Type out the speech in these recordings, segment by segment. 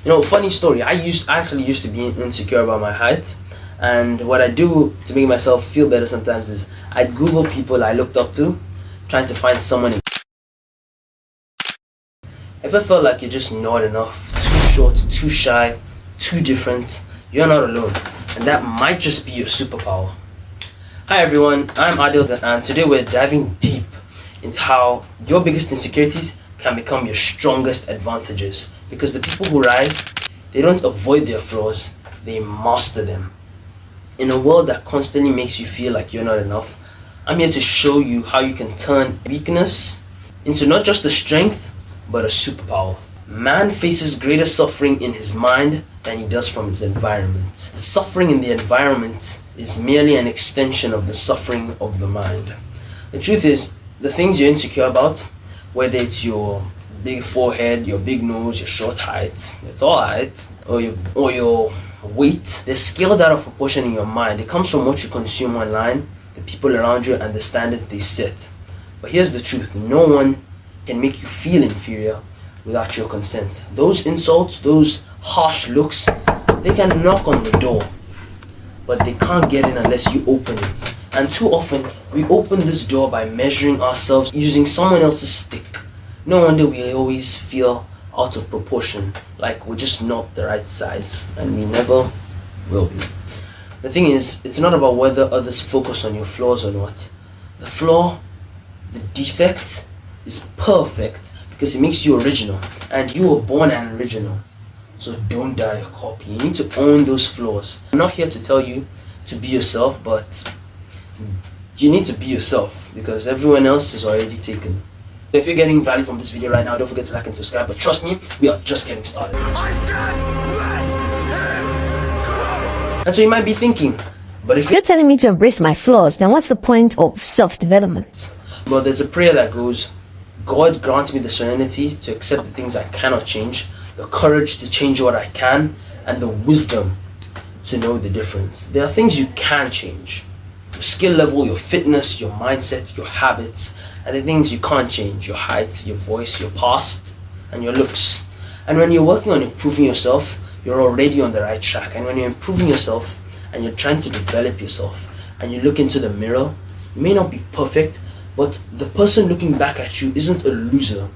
Funny story. I actually used to be insecure about my height, and what I do to make myself feel better sometimes is I'd Google people I looked up to, trying to find someone. If I felt like you're just not enough, too short, too shy, too different, you're not alone, and that might just be your superpower. Hi everyone, I'm Adil, and today we're diving deep into how your biggest insecurities can become your strongest advantages. Because the people who rise, they don't avoid their flaws, they master them. In a world that constantly makes you feel like you're not enough, I'm here to show you how you can turn weakness into not just a strength, but a superpower. Man faces greater suffering in his mind than he does from his environment. The suffering in the environment is merely an extension of the suffering of the mind. The truth is, the things you're insecure about, whether it's your big forehead, your big nose, your short height, your tall height, or your weight, they're scaled out of proportion in your mind. It comes from what you consume online, the people around you, and the standards they set. But here's the truth: no one can make you feel inferior without your consent. Those insults, those harsh looks, they can knock on the door, but they can't get in unless you open it. And too often, we open this door by measuring ourselves using someone else's stick. No wonder we always feel out of proportion, like we're just not the right size, and we never will be. The thing is, it's not about whether others focus on your flaws or not. The flaw, the defect, is perfect because it makes you original, and you were born an original. So don't die a copy. You need to own those flaws. I'm not here to tell you to be yourself, but you need to be yourself because everyone else is already taken. If you're getting value from this video right now, don't forget to like and subscribe. But trust me, we are just getting started. And so you might be thinking, but if you're telling me to embrace my flaws, then what's the point of self-development? Well, there's a prayer that goes, God grants me the serenity to accept the things I cannot change, the courage to change what I can, and the wisdom to know the difference. There are things you can change: your skill level, your fitness, your mindset, your habits. And the things you can't change: your height, your voice, your past, and your looks. And when you're working on improving yourself, you're already on the right track. And when you're improving yourself and you're trying to develop yourself and you look into the mirror, you may not be perfect, but the person looking back at you isn't a loser,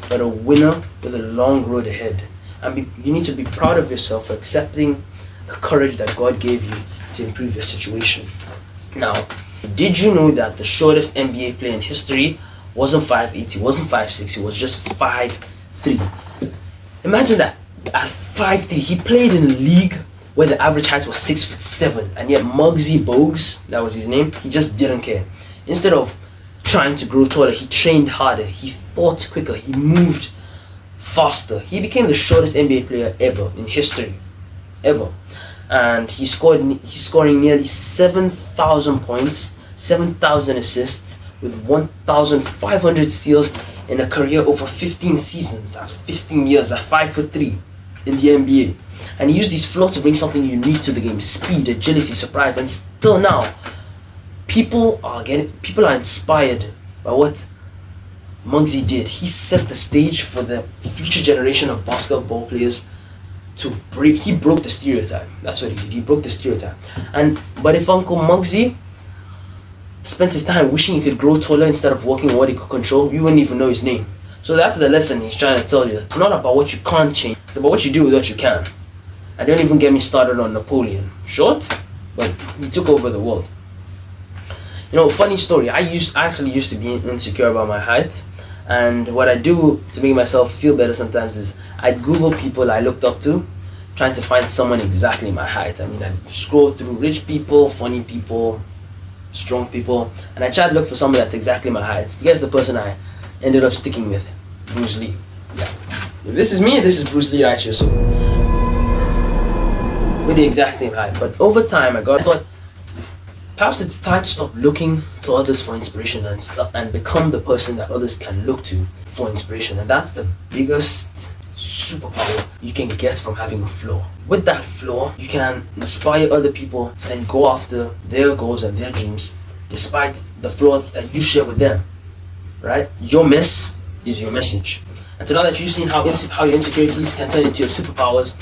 but a winner with a long road ahead. And you need to be proud of yourself for accepting the courage that God gave you to improve your situation. Now, did you know that the shortest NBA player in history wasn't 5'8", he wasn't 5'6", he was just 5'3"? Imagine that. At 5'3", he played in a league where the average height was 6'7", and yet Muggsy Bogues, that was his name, he just didn't care. Instead of trying to grow taller, he trained harder, he thought quicker, he moved faster. He became the shortest NBA player ever in history, ever. And he's scoring nearly 7,000 points, 7,000 assists, with 1,500 steals in a career over 15 seasons. That's 15 years at 5'3" in the NBA. And he used his flow to bring something unique to the game: speed, agility, surprise. And still now, people are inspired by what Muggsy did. He set the stage for the future generation of basketball players he broke the stereotype. That's what he did. He broke the stereotype. But if Uncle Muggsy spent his time wishing he could grow taller instead of working on what he could control, you wouldn't even know his name. So that's the lesson he's trying to tell you. It's not about what you can't change, it's about what you do with what you can. And don't even get me started on Napoleon. Short, but he took over the world. Funny story. I actually used to be insecure about my height. And what I do to make myself feel better sometimes is I'd Google people I looked up to, trying to find someone exactly my height. I mean, I'd scroll through rich people, funny people, strong people, and I tried to look for someone that's exactly my height. Guess the person I ended up sticking with? Bruce Lee. Yeah. If this is me, this is Bruce Lee right here. So, with the exact same height. But over time, I thought, perhaps it's time to stop looking to others for inspiration and become the person that others can look to for inspiration. And that's the biggest superpower you can get from having a flaw. With that flaw, you can inspire other people to then go after their goals and their dreams despite the flaws that you share with them, right? Your mess is your message. And to know that you've seen how your insecurities can turn into your superpowers,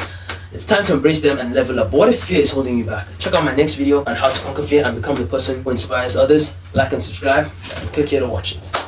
it's time to embrace them and level up. But what if fear is holding you back? Check out my next video on how to conquer fear and become the person who inspires others. Like and subscribe, and click here to watch it.